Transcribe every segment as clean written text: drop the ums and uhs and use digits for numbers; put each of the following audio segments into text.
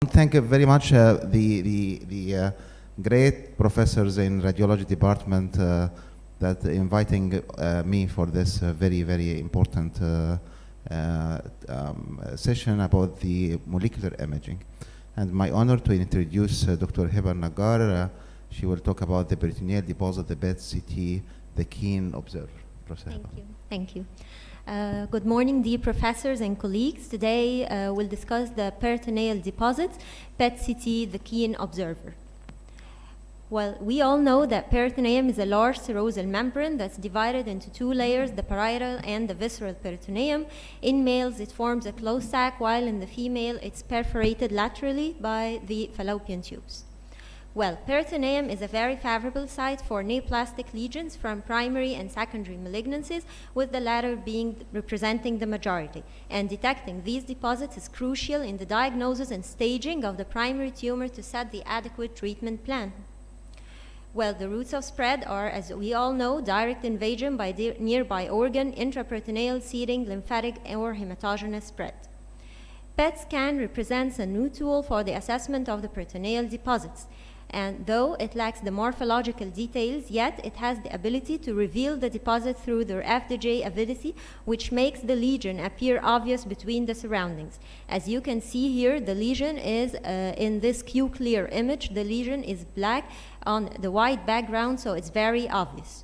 to thank very much the great professors in radiology department that inviting me for this very important session about the molecular imaging. And my honor to introduce Dr. Heba Elnaggar. She will talk about the peritoneal deposit, the PET-CT, the keen observer. Thank you. Good morning, dear professors and colleagues. Today we'll discuss the peritoneal deposits, PET-CT, the keen observer. Well, we all know that peritoneum is a large serosal membrane that's divided into two layers, the parietal and the visceral peritoneum. In males, it forms a closed sac, while in the female, it's perforated laterally by the fallopian tubes. Well, peritoneum is a very favorable site for neoplastic lesions from primary and secondary malignancies, with the latter representing the majority. And detecting these deposits is crucial in the diagnosis and staging of the primary tumor to set the adequate treatment plan. Well, the routes of spread are, as we all know, direct invasion by the nearby organ, intraperitoneal, seeding, lymphatic, or hematogenous spread. PET scan represents a new tool for the assessment of the peritoneal deposits. And though it lacks the morphological details, yet it has the ability to reveal the deposit through their FDG avidity, which makes the lesion appear obvious between the surroundings. As you can see here, the lesion is in this Q-clear image, the lesion is black on the white background, so it's very obvious.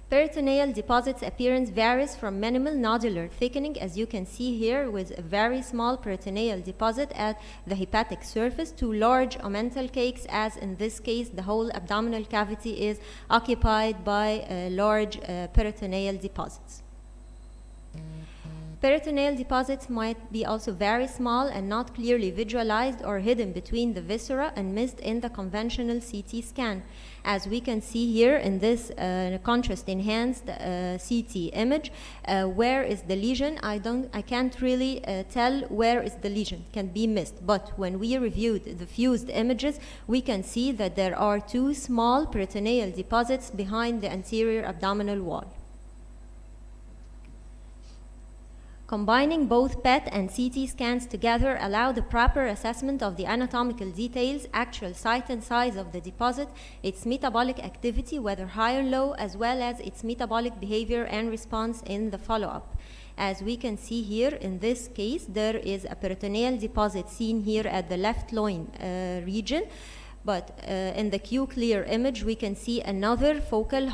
Peritoneal deposits appearance varies from minimal nodular thickening, as you can see here, with a very small peritoneal deposit at the hepatic surface, to large omental cakes, as in this case the whole abdominal cavity is occupied by large peritoneal deposits. Peritoneal deposits might be also very small and not clearly visualized or hidden between the viscera and missed in the conventional CT scan. As we can see here in this contrast-enhanced CT image, where is the lesion? I can't really tell where is the lesion, can be missed. But when we reviewed the fused images, we can see that there are two small peritoneal deposits behind the anterior abdominal wall. Combining both PET and CT scans together allow the proper assessment of the anatomical details, actual site and size of the deposit, its metabolic activity, whether high or low, as well as its metabolic behavior and response in the follow-up. As we can see here, in this case, there is a peritoneal deposit seen here at the left loin region. But in the Q-clear image, we can see another focal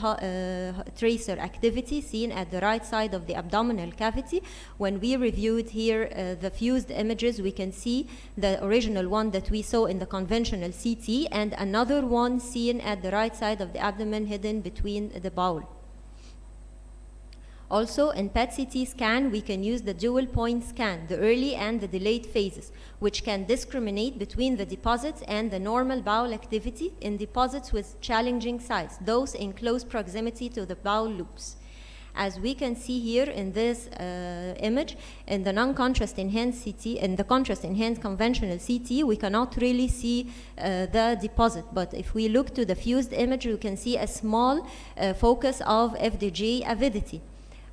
tracer activity seen at the right side of the abdominal cavity. When we reviewed here the fused images, we can see the original one that we saw in the conventional CT and another one seen at the right side of the abdomen hidden between the bowel. Also, in PET-CT scan, we can use the dual point scan, the early and the delayed phases, which can discriminate between the deposits and the normal bowel activity in deposits with challenging size, those in close proximity to the bowel loops. As we can see here in this image, in the non-contrast enhanced CT, in the contrast enhanced conventional CT, we cannot really see the deposit. But if we look to the fused image, you can see a small focus of FDG avidity.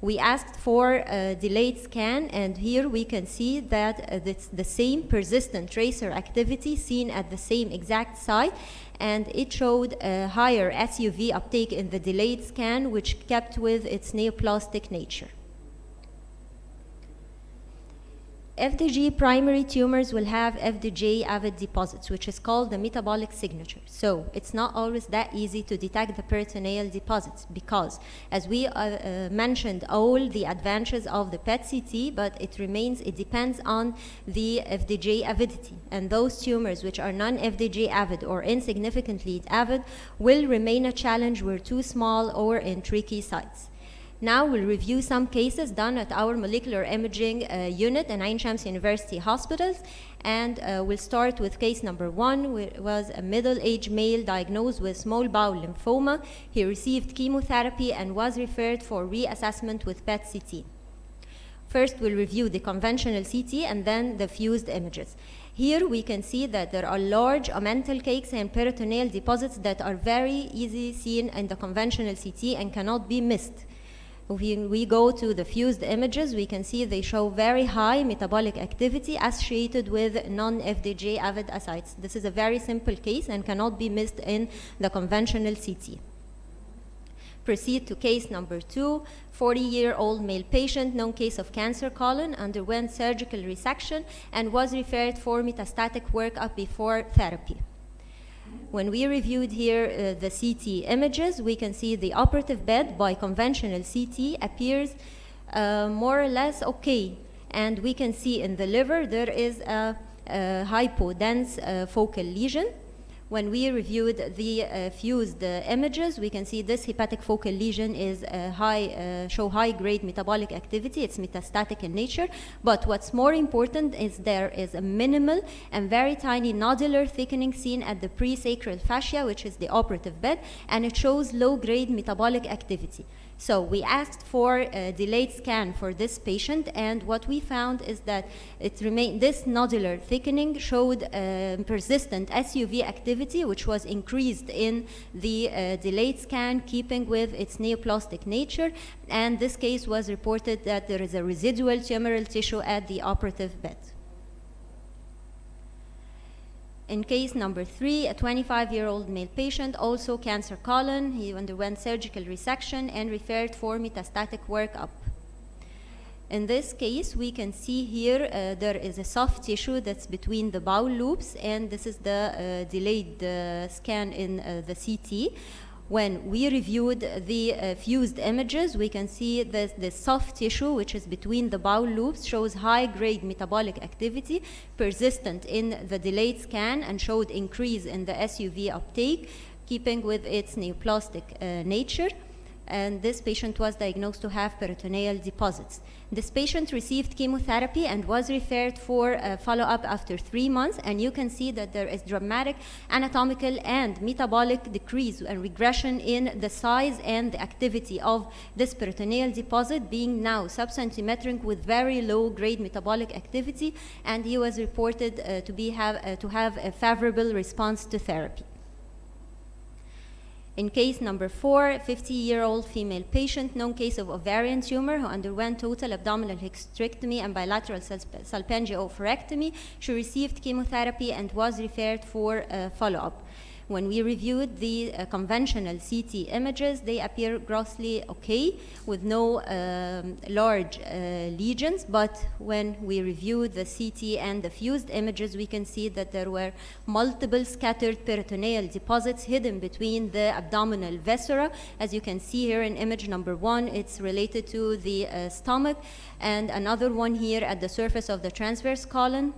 We asked for a delayed scan, and here we can see that it's the same persistent tracer activity seen at the same exact site, and it showed a higher SUV uptake in the delayed scan, which kept with its neoplastic nature. FDG primary tumors will have FDG avid deposits, which is called the metabolic signature. So it's not always that easy to detect the peritoneal deposits because, as we mentioned, all the advantages of the PET-CT, but it depends on the FDG avidity. And those tumors which are non-FDG avid or insignificantly avid will remain a challenge where too small or in tricky sites. Now we'll review some cases done at our molecular imaging unit in Ain Shams University hospitals, and we'll start with case number 1, which was a middle-aged male diagnosed with small bowel lymphoma. He received chemotherapy and was referred for reassessment with PET-CT. First, we'll review the conventional CT and then the fused images. Here we can see that there are large omental cakes and peritoneal deposits that are very easily seen in the conventional CT and cannot be missed. If we go to the fused images, we can see they show very high metabolic activity associated with non-FDG avid ascites. This is a very simple case and cannot be missed in the conventional CT. Proceed to case number 2, 40-year-old male patient, known case of cancer colon, underwent surgical resection and was referred for metastatic workup before therapy. When we reviewed here the CT images, we can see the operative bed by conventional CT appears more or less okay. And we can see in the liver there is a hypodense focal lesion. When we reviewed the fused images, we can see this hepatic focal lesion is show high-grade metabolic activity. It's metastatic in nature. But what's more important is there is a minimal and very tiny nodular thickening seen at the presacral fascia, which is the operative bed, and it shows low-grade metabolic activity. So we asked for a delayed scan for this patient, and what we found is that this nodular thickening showed persistent SUV activity, which was increased in the delayed scan, keeping with its neoplastic nature, and this case was reported that there is a residual tumoral tissue at the operative bed. In case number 3, a 25-year-old male patient, also cancer colon. He underwent surgical resection and referred for metastatic workup. In this case, we can see here there is a soft tissue that's between the bowel loops, and this is the delayed scan in the CT. When we reviewed the fused images, we can see the soft tissue, which is between the bowel loops, shows high-grade metabolic activity, persistent in the delayed scan, and showed increase in the SUV uptake, keeping with its neoplastic nature. And this patient was diagnosed to have peritoneal deposits. This patient received chemotherapy and was referred for follow-up after 3 months, and you can see that there is dramatic anatomical and metabolic decrease and regression in the size and the activity of this peritoneal deposit, being now subcentimetric with very low-grade metabolic activity, and he was reported to have a favorable response to therapy. In case number 4, 50-year-old female patient, known case of ovarian tumor, who underwent total abdominal hysterectomy and bilateral salpingio-oophorectomy. She received chemotherapy and was referred for follow-up. When we reviewed the conventional CT images, they appear grossly okay with no large lesions, but when we reviewed the CT and the fused images, we can see that there were multiple scattered peritoneal deposits hidden between the abdominal viscera. As you can see here in image number 1, it's related to the stomach, and another one here at the surface of the transverse colon.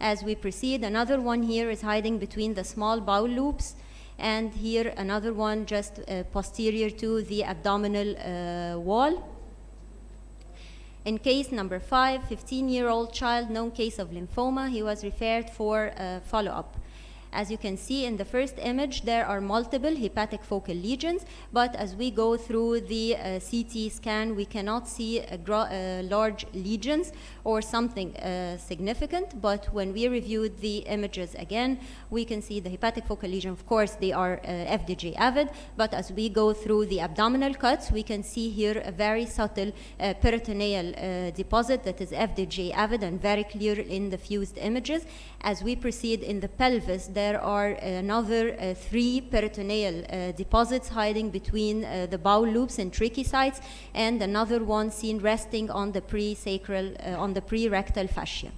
As we proceed, another one here is hiding between the small bowel loops, and here another one just posterior to the abdominal wall. In case number 5, 15-year-old child, known case of lymphoma, he was referred for follow-up. As you can see in the first image, there are multiple hepatic focal lesions, but as we go through the CT scan, we cannot see large lesions or something significant. But when we reviewed the images again, we can see the hepatic focal lesion. Of course, they are FDG avid, but as we go through the abdominal cuts, we can see here a very subtle peritoneal deposit that is FDG avid and very clear in the fused images. As we proceed in the pelvis, there are another 3 peritoneal deposits hiding between the bowel loops and trichosites, and another one seen resting on the pre-rectal fascia.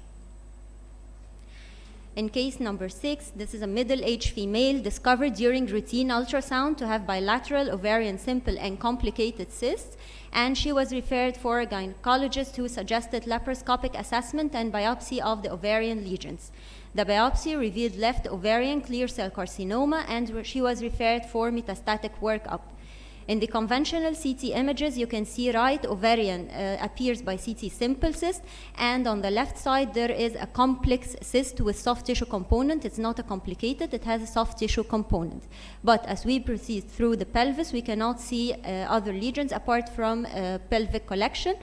In case number 6, this is a middle-aged female discovered during routine ultrasound to have bilateral ovarian simple and complicated cysts, and she was referred for a gynecologist who suggested laparoscopic assessment and biopsy of the ovarian lesions. The biopsy revealed left ovarian clear cell carcinoma, and she was referred for metastatic workup. In the conventional CT images, you can see right ovarian appears by CT simple cyst, and on the left side there is a complex cyst with soft tissue component. It's not a complicated, it has a soft tissue component. But as we proceed through the pelvis, we cannot see other lesions apart from pelvic collection.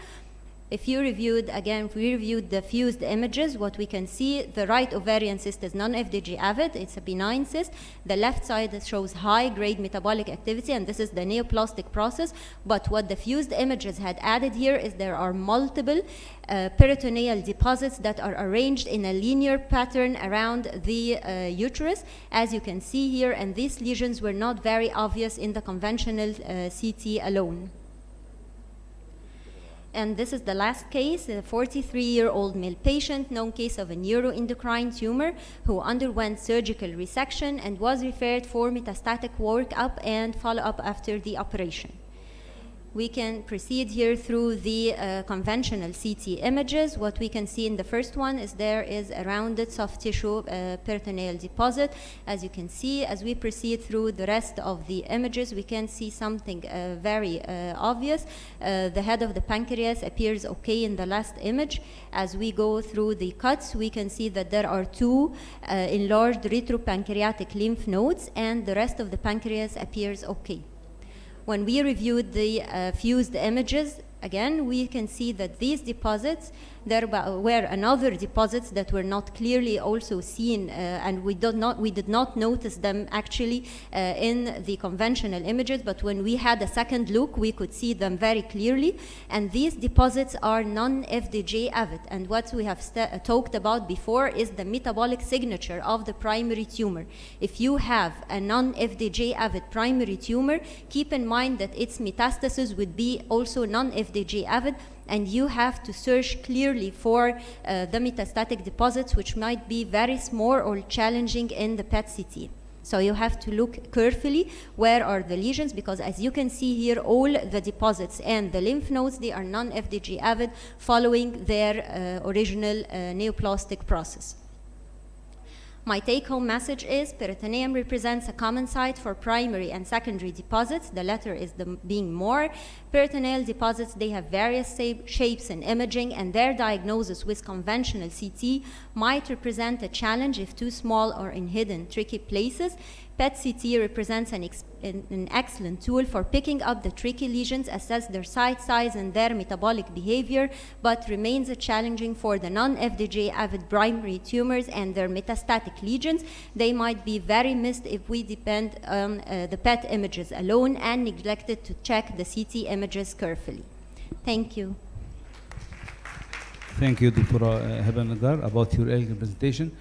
If we reviewed the fused images, what we can see, the right ovarian cyst is non-FDG avid, it's a benign cyst. The left side shows high-grade metabolic activity, and this is the neoplastic process. But what the fused images had added here is there are multiple peritoneal deposits that are arranged in a linear pattern around the uterus, as you can see here, and these lesions were not very obvious in the conventional CT alone. And this is the last case, a 43-year-old male patient, known case of a neuroendocrine tumor who underwent surgical resection and was referred for metastatic workup and follow-up after the operation. We can proceed here through the conventional CT images. What we can see in the first one is there is a rounded soft tissue peritoneal deposit. As you can see, as we proceed through the rest of the images, we can see something very obvious. The head of the pancreas appears okay in the last image. As we go through the cuts, we can see that there are two enlarged retropancreatic lymph nodes, and the rest of the pancreas appears okay. When we reviewed the fused images, again, we can see that these deposits, there were another deposits that were not clearly also seen, and we did not notice them actually in the conventional images, but when we had a second look, we could see them very clearly. And these deposits are non-FDG avid, and what we have talked about before is the metabolic signature of the primary tumor. If you have a non-FDG avid primary tumor, keep in mind that its metastasis would be also non-FDG avid, and you have to search clearly for the metastatic deposits, which might be very small or challenging in the PET CT. So you have to look carefully where are the lesions, because as you can see here, all the deposits and the lymph nodes, they are non-FDG avid following their original neoplastic process. My take-home message is peritoneum represents a common site for primary and secondary deposits. The latter is being more. Peritoneal deposits, they have various shapes and imaging, and their diagnosis with conventional CT might represent a challenge if too small or in hidden, tricky places. PET CT represents an excellent tool for picking up the tricky lesions, assess their site size and their metabolic behavior, but remains challenging for the non-FDG avid primary tumors and their metastatic lesions. They might be very missed if we depend on the PET images alone and neglected to check the CT images carefully. Thank you. Thank you, Dr. Heba Elnaggar, about your elegant presentation.